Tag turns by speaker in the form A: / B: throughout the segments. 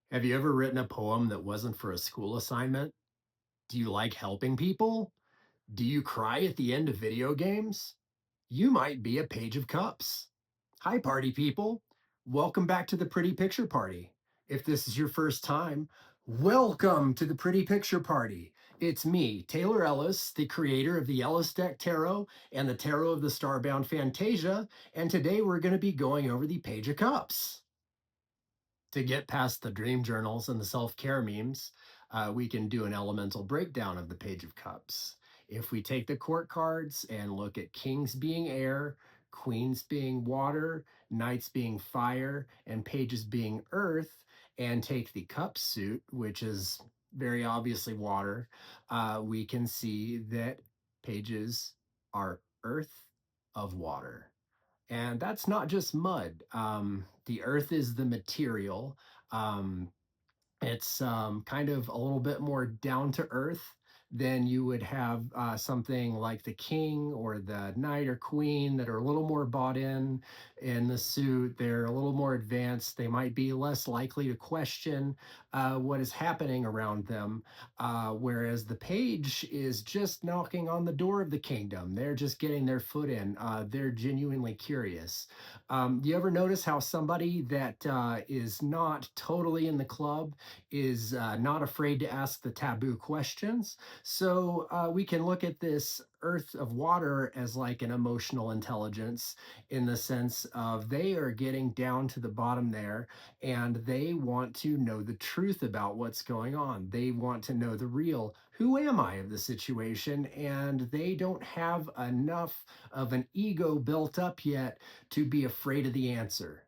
A: Have you ever written a poem that wasn't for a school assignment? Do you like helping people? Do you cry at the end of video games? You might be a page of cups. Hi, party people. Welcome back to the Pretty Picture Party. If this is your first time, welcome to the Pretty Picture Party. It's me, Taylor Ellis, the creator of the Ellis Deck Tarot and the Tarot of the Starbound Phantasia, and today we're going to be going over the Page of Cups. To get past the dream journals and the self-care memes, we can do an elemental breakdown of the Page of Cups. If we take the court cards and look at kings being air, queens being water, knights being fire, and pages being earth, and take the cup suit, which is very obviously water, we can see that pages are earth of water. And that's not just mud. The earth is the material. Um, it's kind of a little bit more down to earth than you would have something like the king or the knight or queen that are a little more bought in the suit. They're a little more advanced. They might be less likely to question what is happening around them, whereas the page is just knocking on the door of the kingdom. They're just getting their foot in. They're genuinely curious. Do you ever notice how somebody that is not totally in the club is not afraid to ask the taboo questions? So we can look at this earth of water as like an emotional intelligence in the sense of they are getting down to the bottom there and they want to know the truth about what's going on. They want to know the real who am I of the situation, and they don't have enough of an ego built up yet to be afraid of the answer.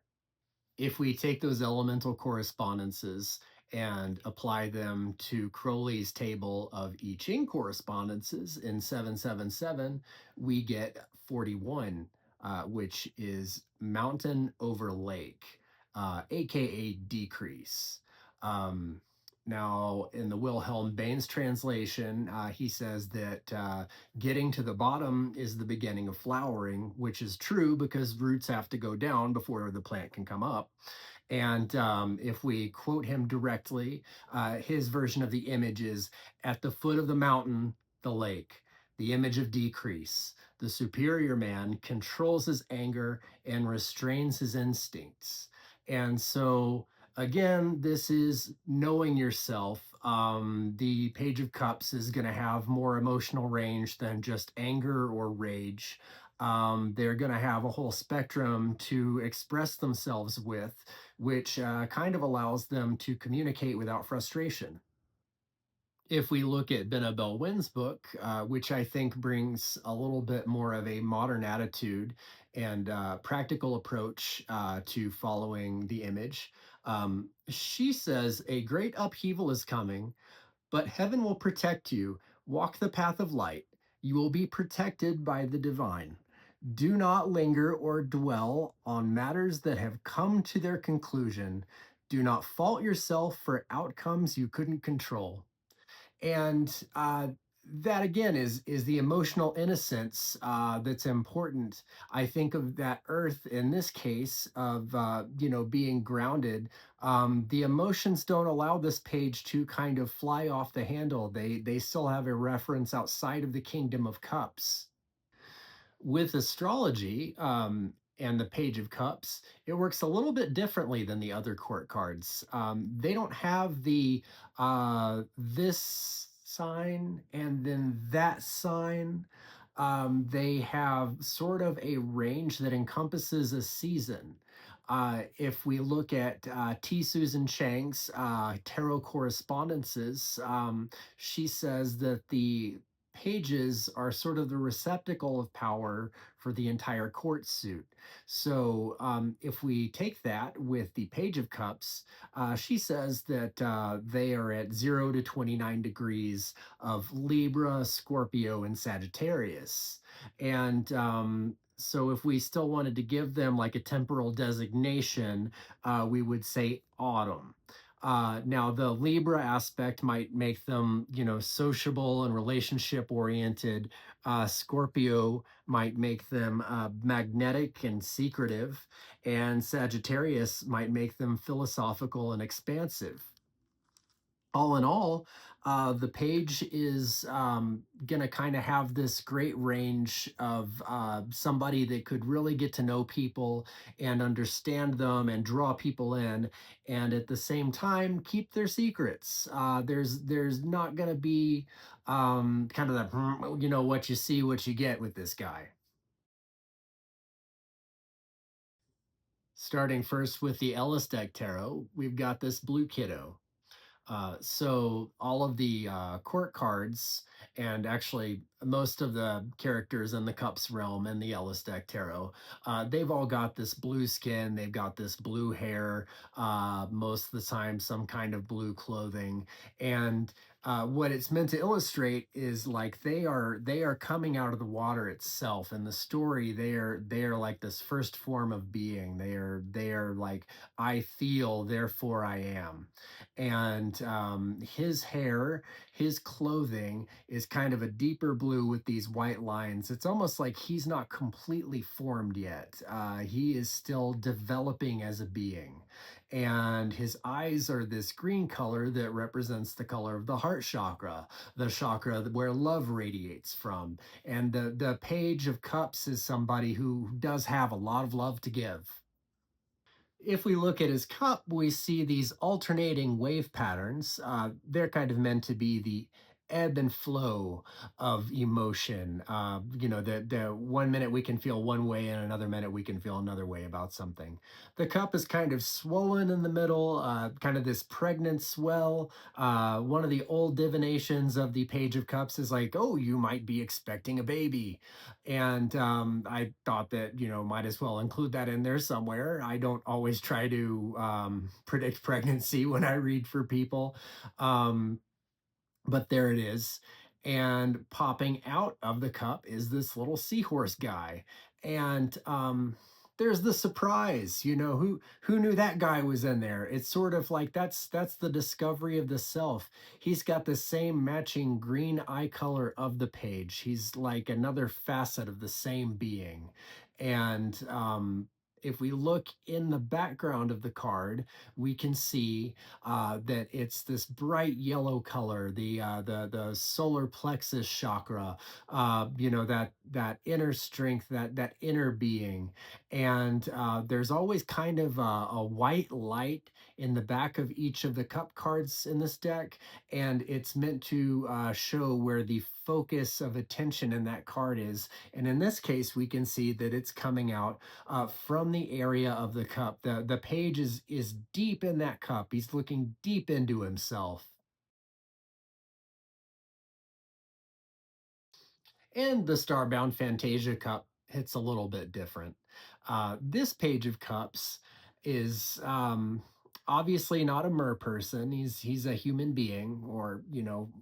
A: If we take those elemental correspondences and apply them to Crowley's table of I Ching correspondences in 777, we get 41, which is mountain over lake, aka decrease. Um, Now, in the Wilhelm Baines translation, he says that getting to the bottom is the beginning of flowering, which is true because roots have to go down before the plant can come up. And if we quote him directly, his version of the image is at the foot of the mountain, the lake, the image of decrease. The superior man controls his anger and restrains his instincts. And so, again, this is knowing yourself. The Page of Cups is going to have more emotional range than just anger or rage. They're going to have a whole spectrum to express themselves with, which kind of allows them to communicate without frustration. If we look at Benabel Wynn's book, which I think brings a little bit more of a modern attitude and practical approach to following the image, she says a great upheaval is coming, but heaven will protect you. Walk the path of light. You will be protected by the divine. Do not linger or dwell on matters that have come to their conclusion. Do not fault yourself for outcomes you couldn't control. And that again is the emotional innocence that's important. I think of that earth in this case of being grounded. The emotions don't allow this page to kind of fly off the handle. They still have a reference outside of the kingdom of cups. With astrology and the Page of Cups, it works a little bit differently than the other court cards. They don't have the this sign and then that sign. They have sort of a range that encompasses a season. If we look at T. Susan Chang's tarot correspondences, she says that the pages are sort of the receptacle of power for the entire court suit. So if we take that with the Page of Cups, she says that they are at 0 to 29 degrees of Libra, Scorpio, and Sagittarius. And so if we still wanted to give them like a temporal designation, we would say autumn. Now, the Libra aspect might make them, sociable and relationship oriented. Scorpio might make them magnetic and secretive, and Sagittarius might make them philosophical and expansive. All in all, the page is going to kind of have this great range of somebody that could really get to know people and understand them and draw people in, and at the same time keep their secrets. There's not going to be kind of that what you see, what you get with this guy. Starting first with the Ellis deck tarot, we've got this blue kiddo. So all of the court cards, and actually most of the characters in the Cups realm and the Ellis deck tarot, they've all got this blue skin. They've got this blue hair. Most of the time, some kind of blue clothing, and what it's meant to illustrate is like they are coming out of the water itself. In the story, they are like this first form of being. They are like, I feel, therefore I am. And his hair, his clothing is kind of a deeper blue with these white lines. It's almost like he's not completely formed yet. He is still developing as a being. And his eyes are this green color that represents the color of the heart chakra, the chakra where love radiates from. And the Page of Cups is somebody who does have a lot of love to give. If we look at his cup, we see these alternating wave patterns. They're kind of meant to be the ebb and flow of emotion. The 1 minute we can feel one way, and another minute we can feel another way about something. The cup is kind of swollen in the middle, kind of this pregnant swell. One of the old divinations of the Page of Cups is like, oh, you might be expecting a baby. And I thought that, might as well include that in there somewhere. I don't always try to predict pregnancy when I read for people. Um, but there it is. And popping out of the cup is this little seahorse guy. And there's the surprise, who knew that guy was in there? It's sort of like that's the discovery of the self. He's got the same matching green eye color of the page. He's like another facet of the same being. And if we look in the background of the card, we can see that it's this bright yellow color, the solar plexus chakra, that inner strength, that inner being, and there's always kind of a white light in the back of each of the cup cards in this deck, and it's meant to show where the focus of attention in that card is. And in this case, we can see that it's coming out from the area of the cup. The page is deep in that cup. He's looking deep into himself. And the Starbound Phantasia cup hits a little bit different. This Page of Cups is obviously not a mer person. He's a human being, or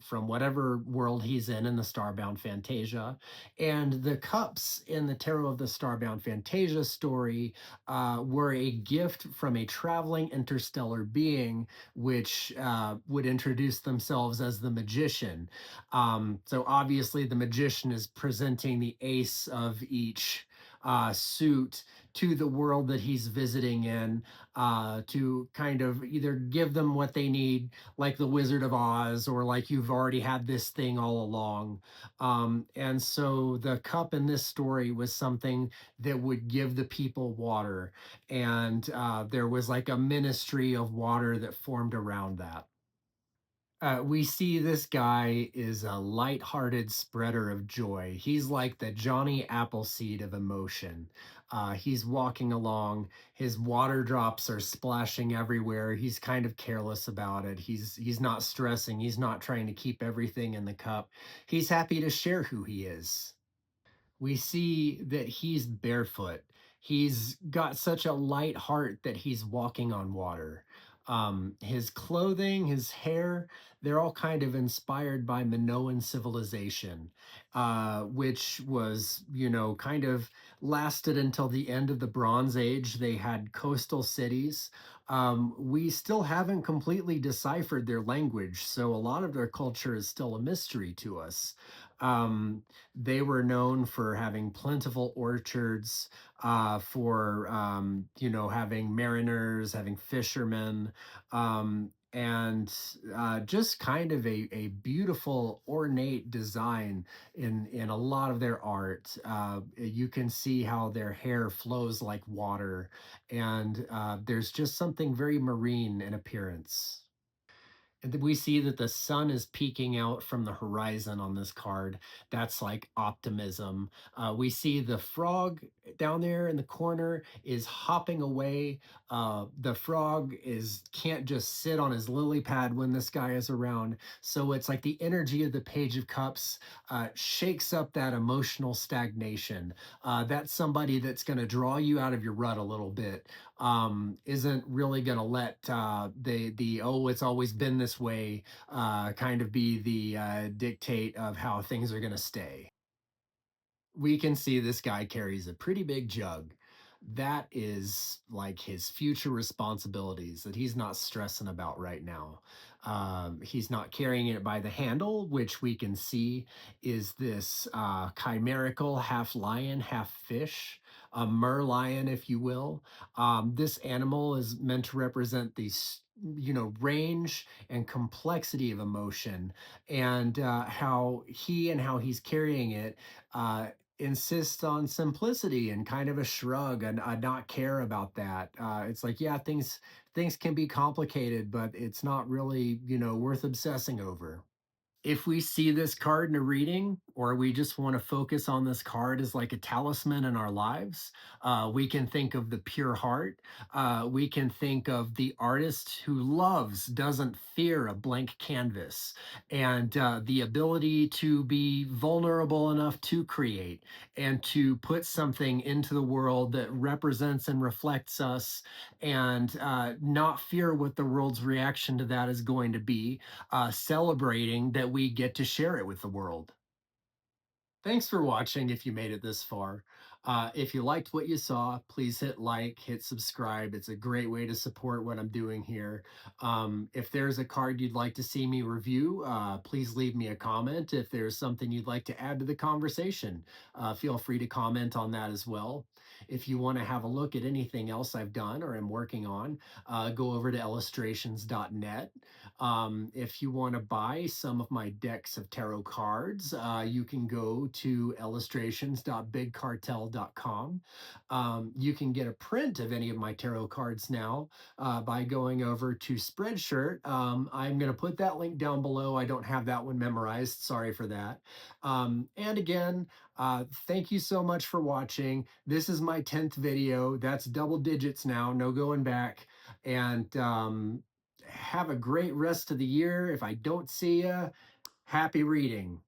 A: from whatever world he's in the Starbound Phantasia. And the cups in the Tarot of the Starbound Phantasia story were a gift from a traveling interstellar being, which would introduce themselves as the magician. So obviously, the magician is presenting the ace of each suit to the world that he's visiting in, to kind of either give them what they need, like the Wizard of Oz, or like you've already had this thing all along. And so the cup in this story was something that would give the people water. And there was like a ministry of water that formed around that. We see this guy is a light-hearted spreader of joy. He's like the Johnny Appleseed of emotion. He's walking along. His water drops are splashing everywhere. He's kind of careless about it. He's not stressing. He's not trying to keep everything in the cup. He's happy to share who he is. We see that he's barefoot. He's got such a light heart that he's walking on water. His clothing, his hair, they're all kind of inspired by Minoan civilization, which was, kind of lasted until the end of the Bronze Age. They had coastal cities. We still haven't completely deciphered their language, so a lot of their culture is still a mystery to us. Um, they were known for having plentiful orchards, for having mariners, having fishermen, and just kind of a beautiful, ornate design in a lot of their art. You can see how their hair flows like water, and there's just something very marine in appearance. And then we see that the sun is peeking out from the horizon on this card. That's like optimism. We see the frog down there in the corner is hopping away. The frog is can't just sit on his lily pad when this guy is around. So it's like the energy of the Page of Cups shakes up that emotional stagnation. That's somebody that's going to draw you out of your rut a little bit. Isn't really going to let the oh, it's always been this way kind of be the dictate of how things are going to stay. We can see this guy carries a pretty big jug. That is like his future responsibilities that he's not stressing about right now. He's not carrying it by the handle, which we can see is this chimerical half lion, half fish, a merlion, if you will. This animal is meant to represent these, range and complexity of emotion, and how he's carrying it. Insist on simplicity and kind of a shrug and not care about that. It's like, yeah, things can be complicated, but it's not really, worth obsessing over. If we see this card in a reading, or we just want to focus on this card as like a talisman in our lives, we can think of the pure heart. We can think of the artist who loves, doesn't fear a blank canvas, and the ability to be vulnerable enough to create and to put something into the world that represents and reflects us, and not fear what the world's reaction to that is going to be, celebrating that we get to share it with the world. Thanks for watching if you made it this far. If you liked what you saw, please hit like, hit subscribe. It's a great way to support what I'm doing here. If there's a card you'd like to see me review, please leave me a comment. If there's something you'd like to add to the conversation, feel free to comment on that as well. If you want to have a look at anything else I've done or am working on, go over to illustrations.net. If you want to buy some of my decks of tarot cards, you can go to illustrations.bigcartel.com. You can get a print of any of my tarot cards now by going over to Spreadshirt. I'm going to put that link down below. I don't have that one memorized. Sorry for that. And again, thank you so much for watching. This is my 10th video. That's double digits now, no going back. And have a great rest of the year. If I don't see you, happy reading.